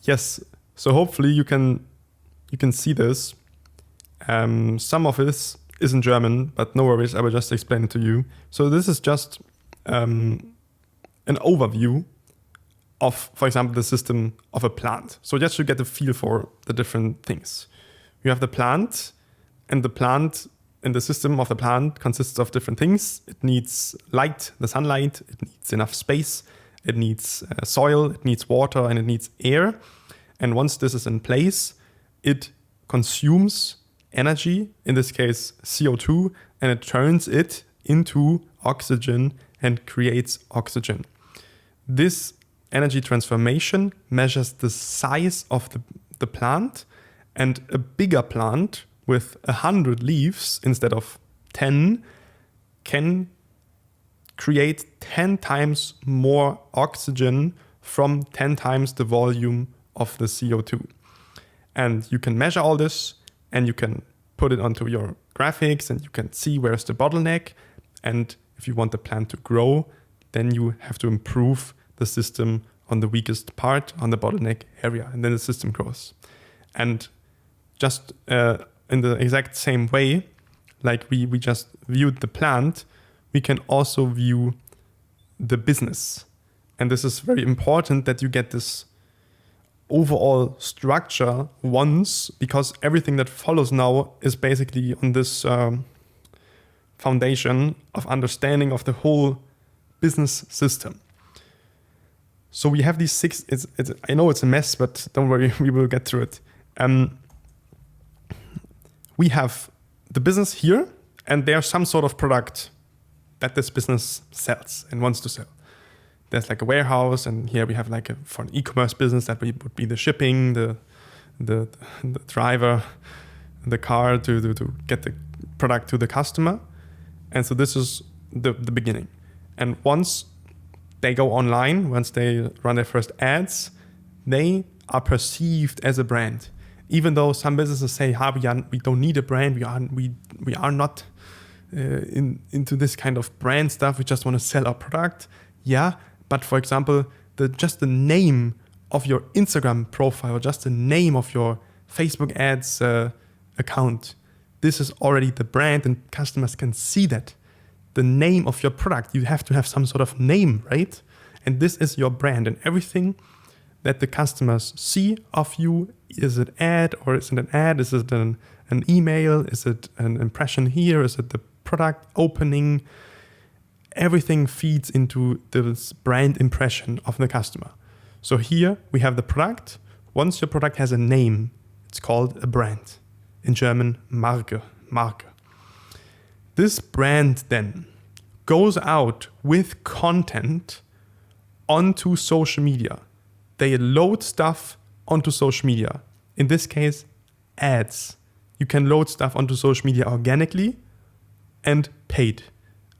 Yes. So hopefully you can see this. Some of this is in German, but no worries, I will just explain it to you. So this is just an overview of, for example, the system of a plant. So just to get a feel for the different things. You have the plant, and the plant and the system of the plant consists of different things. It needs light, the sunlight, it needs enough space, it needs soil, it needs water, and it needs air. And once this is in place, it consumes energy, in this case CO2, and it turns it into oxygen and creates oxygen. This energy transformation measures the size of the plant, and a bigger plant with 100 leaves instead of 10 can create 10 times more oxygen from 10 times the volume of the CO2. And you can measure all this, and you can put it onto your graphics, and you can see where's the bottleneck. And if you want the plant to grow, then you have to improve the system on the weakest part, on the bottleneck area, and then the system grows. And just in the exact same way, like we just viewed the plant, we can also view the business. And this is very important that you get this overall structure once, because everything that follows now is basically on this foundation of understanding of the whole business system. So we have these 6, I know it's a mess, but don't worry, we will get through it. We have the business here, and there's some sort of product that this business sells and wants to sell. There's like a warehouse, and here we have like for an e-commerce business that would be the shipping, the driver, the car to get the product to the customer. And so this is the beginning. And once they go online, once they run their first ads, they are perceived as a brand. Even though some businesses say, we don't need a brand, we are not into this kind of brand stuff, we just want to sell our product. Yeah, but for example, just the name of your Instagram profile, just the name of your Facebook ads account, this is already the brand, and customers can see that. The name of your product, you have to have some sort of name, right? And this is your brand, and everything that the customers see of you, is it ad or is it an ad? Is it an email? Is it an impression here? Is it the product opening? Everything feeds into this brand impression of the customer. So here we have the product. Once your product has a name, it's called a brand. In German, Marke. This brand then goes out with content onto social media. They load stuff onto social media. In this case, ads. You can load stuff onto social media organically and paid.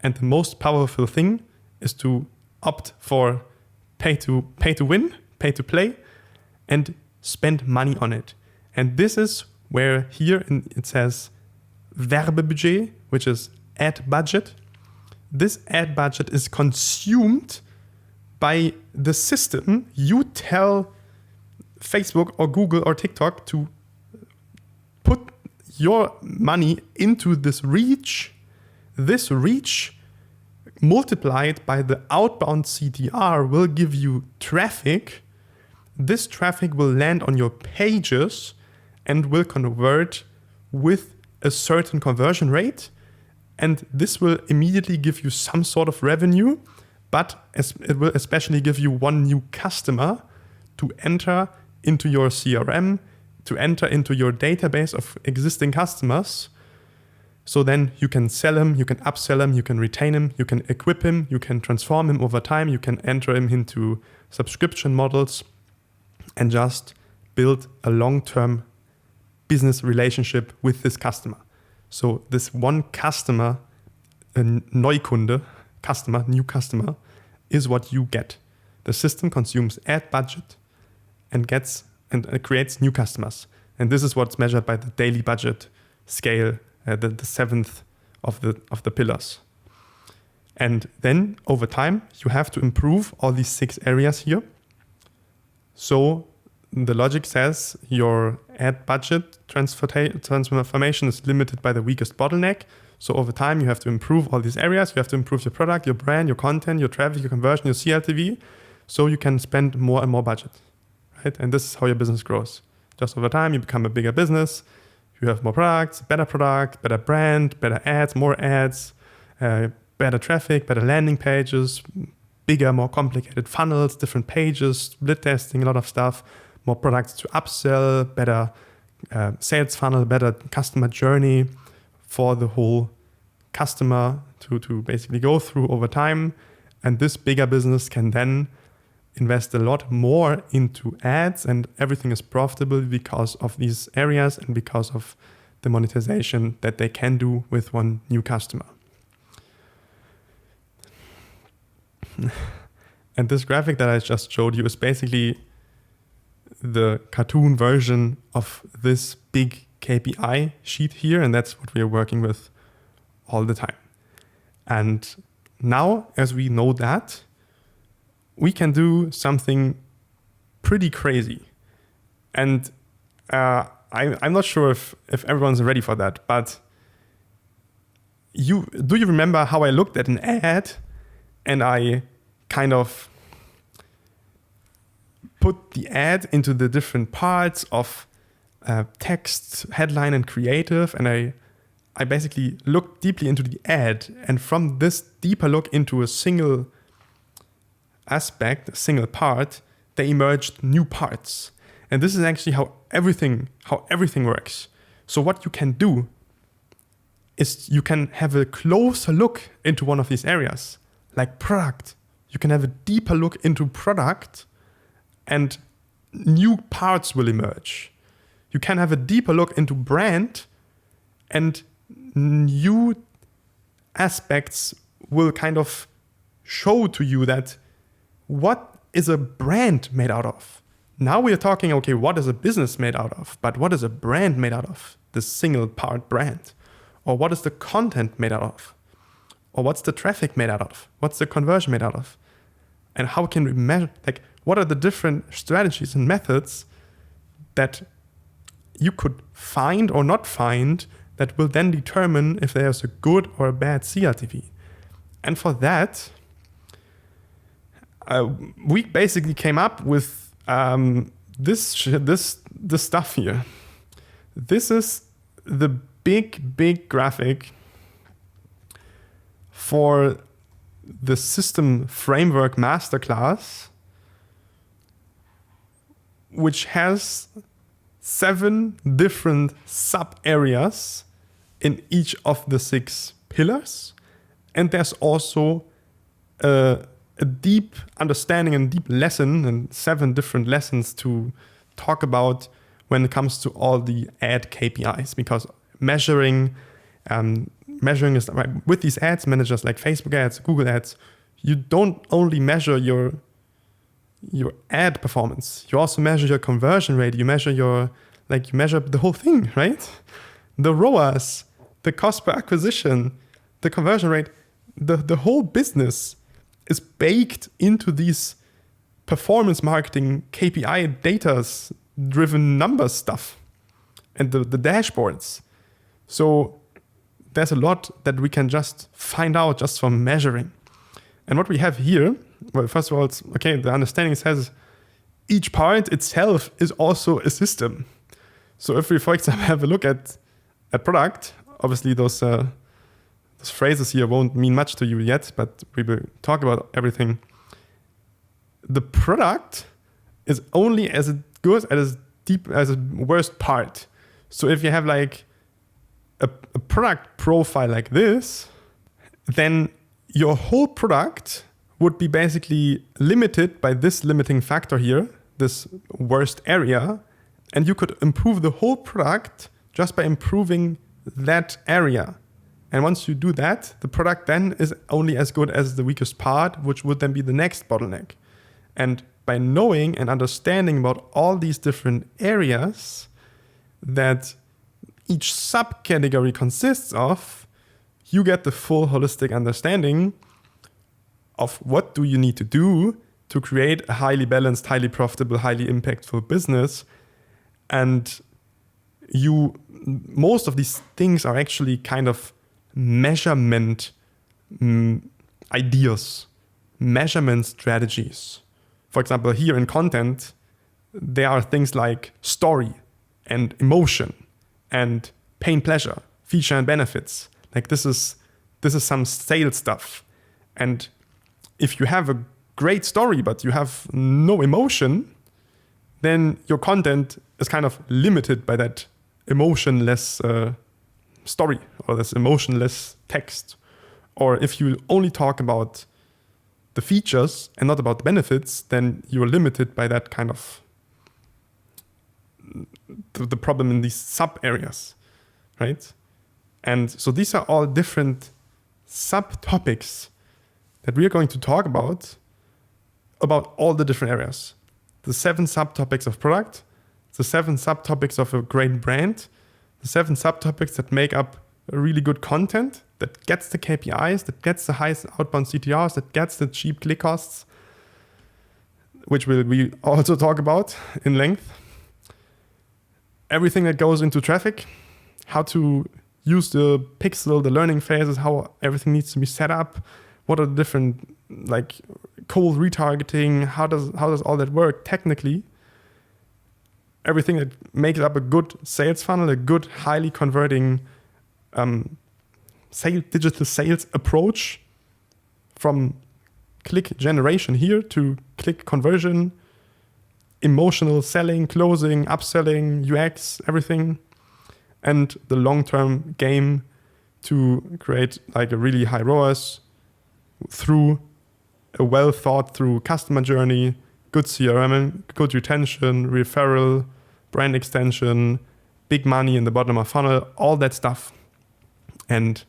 And the most powerful thing is to opt for pay to win, pay to play, and spend money on it. And this is where here it says Werbebudget, which is ad budget. This ad budget is consumed by the system. You tell Facebook or Google or TikTok to put your money into this reach. This reach multiplied by the outbound CTR will give you traffic. This traffic will land on your pages and will convert with a certain conversion rate. And this will immediately give you some sort of revenue, but it will especially give you one new customer to enter into your CRM, to enter into your database of existing customers. So then you can sell him, you can upsell him, you can retain him, you can equip him, you can transform him over time, you can enter him into subscription models and just build a long-term business relationship with this customer. So this one customer, a Neukunde, new customer, is what you get. The system consumes ad budget and creates new customers. And this is what's measured by the daily budget scale, the seventh of the pillars. And then over time, you have to improve all these 6 areas here. So the logic says your ad budget transformation is limited by the weakest bottleneck. So over time, you have to improve all these areas. You have to improve your product, your brand, your content, your traffic, your conversion, your CLTV, so you can spend more and more budget, right? And this is how your business grows. Just over time, you become a bigger business. You have more products, better product, better brand, better ads, more ads, better traffic, better landing pages, bigger, more complicated funnels, different pages, split testing, a lot of stuff, more products to upsell, better sales funnel, better customer journey for the whole customer to basically go through over time. And this bigger business can then invest a lot more into ads, and everything is profitable because of these areas and because of the monetization that they can do with one new customer. And this graphic that I just showed you is basically the cartoon version of this big KPI sheet here, and that's what we are working with all the time. And now, as we know that, we can do something pretty crazy. And I'm not sure if everyone's ready for that, but do you remember how I looked at an ad and I kind of put the ad into the different parts of text, headline, and creative, and I basically looked deeply into the ad, and from this deeper look into a single aspect, a single part, they emerged new parts. And this is actually how everything works. So what you can do is you can have a closer look into one of these areas, like product. You can have a deeper look into product and new parts will emerge. You can have a deeper look into brand and new aspects will kind of show to you that what is a brand made out of? Now we are talking, okay, what is a business made out of? But what is a brand made out of? The single part brand. Or what is the content made out of? Or what's the traffic made out of? What's the conversion made out of? And how can we measure, like, what are the different strategies and methods that you could find or not find that will then determine if there's a good or a bad CLTV? And for that, we basically came up with this stuff here. This is the big graphic for the system framework MasterClass, which has 7 different sub areas in each of the 6 pillars. And there's also a deep understanding and deep lesson and 7 different lessons to talk about when it comes to all the ad KPIs, because measuring is with these ads managers like Facebook ads, Google ads, you don't only measure your ad performance, you also measure your conversion rate, you measure the whole thing, right? The ROAS, the cost per acquisition, the conversion rate, the whole business is baked into these performance marketing KPI data's driven number stuff and the dashboards. So there's a lot that we can just find out just from measuring. And what we have here, well, first of all, it's okay, the understanding says each part itself is also a system. So if we, for example, have a look at a product, obviously those phrases here won't mean much to you yet, but we will talk about everything. The product is only as good as deep as the worst part. So if you have like a product profile like this, then your whole product would be basically limited by this limiting factor here, this worst area, and you could improve the whole product just by improving that area. And once you do that, the product then is only as good as the weakest part, which would then be the next bottleneck. And by knowing and understanding about all these different areas that each subcategory consists of, you get the full holistic understanding of what do you need to do to create a highly balanced, highly profitable, highly impactful business. And most of these things are actually kind of measurement ideas, measurement strategies. For example, here in content, there are things like story and emotion and pain, pleasure, feature and benefits. Like this is some sales stuff. And if you have a great story, but you have no emotion, then your content is kind of limited by that emotionless story or this emotionless text. Or if you only talk about the features and not about the benefits, then you're limited by that kind of the problem in these sub areas, right? And so these are all different subtopics that we are going to talk about all the different areas. The 7 subtopics of product, the 7 subtopics of a great brand, the 7 subtopics that make up a really good content, that gets the KPIs, that gets the highest outbound CTRs, that gets the cheap click costs, which we also talk about in length. Everything that goes into traffic, how to use the pixel, the learning phases, how everything needs to be set up, what are the different like cold retargeting, how does all that work technically. Everything that makes up a good sales funnel, a good highly converting digital sales approach, from click generation here to click conversion, emotional selling, closing, upselling, UX, everything, and the long-term game to create like a really high ROAS through a well-thought-through customer journey, good CRM, good retention, referral, brand extension, big money in the bottom of funnel, all that stuff. And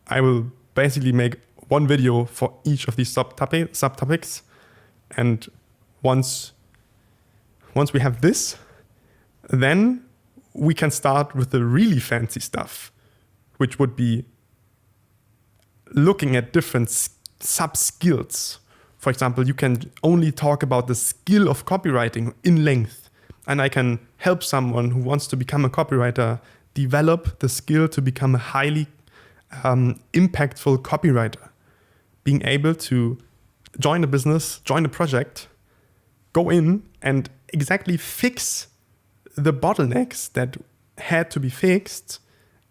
I will basically make one video for each of these subtopics. And once we have this, then we can start with the really fancy stuff, which would be looking at different sub-skills. For example, you can only talk about the skill of copywriting in length. And I can help someone who wants to become a copywriter develop the skill to become a highly impactful copywriter. Being able to join a business, join a project, go in and exactly fix the bottlenecks that had to be fixed.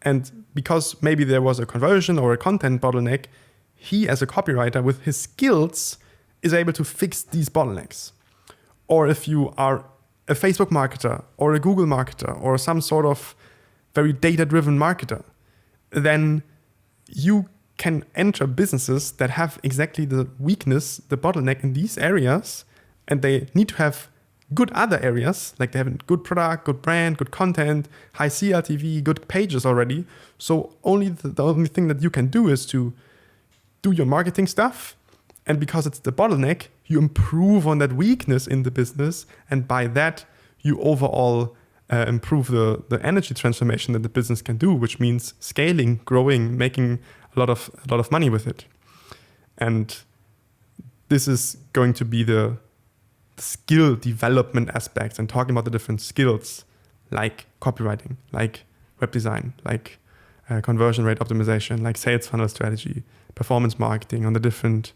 And because maybe there was a conversion or a content bottleneck, he as a copywriter with his skills is able to fix these bottlenecks. Or if you are a Facebook marketer or a Google marketer or some sort of very data-driven marketer, then you can enter businesses that have exactly the weakness, the bottleneck in these areas, and they need to have good other areas, like they have a good product, good brand, good content, high CLTV, good pages already. So the only thing that you can do is to do your marketing stuff. And because it's the bottleneck, you improve on that weakness in the business. And by that, you overall improve the energy transformation that the business can do, which means scaling, growing, making a lot of money with it. And this is going to be the skill development aspects and talking about the different skills like copywriting, like web design, like conversion rate optimization, like sales funnel strategy, performance marketing on the different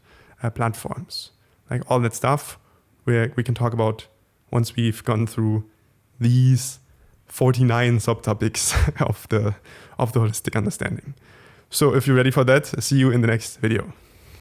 platforms, like all that stuff where we can talk about once we've gone through these 49 subtopics of the holistic understanding. So if you're ready for that, see you in the next video.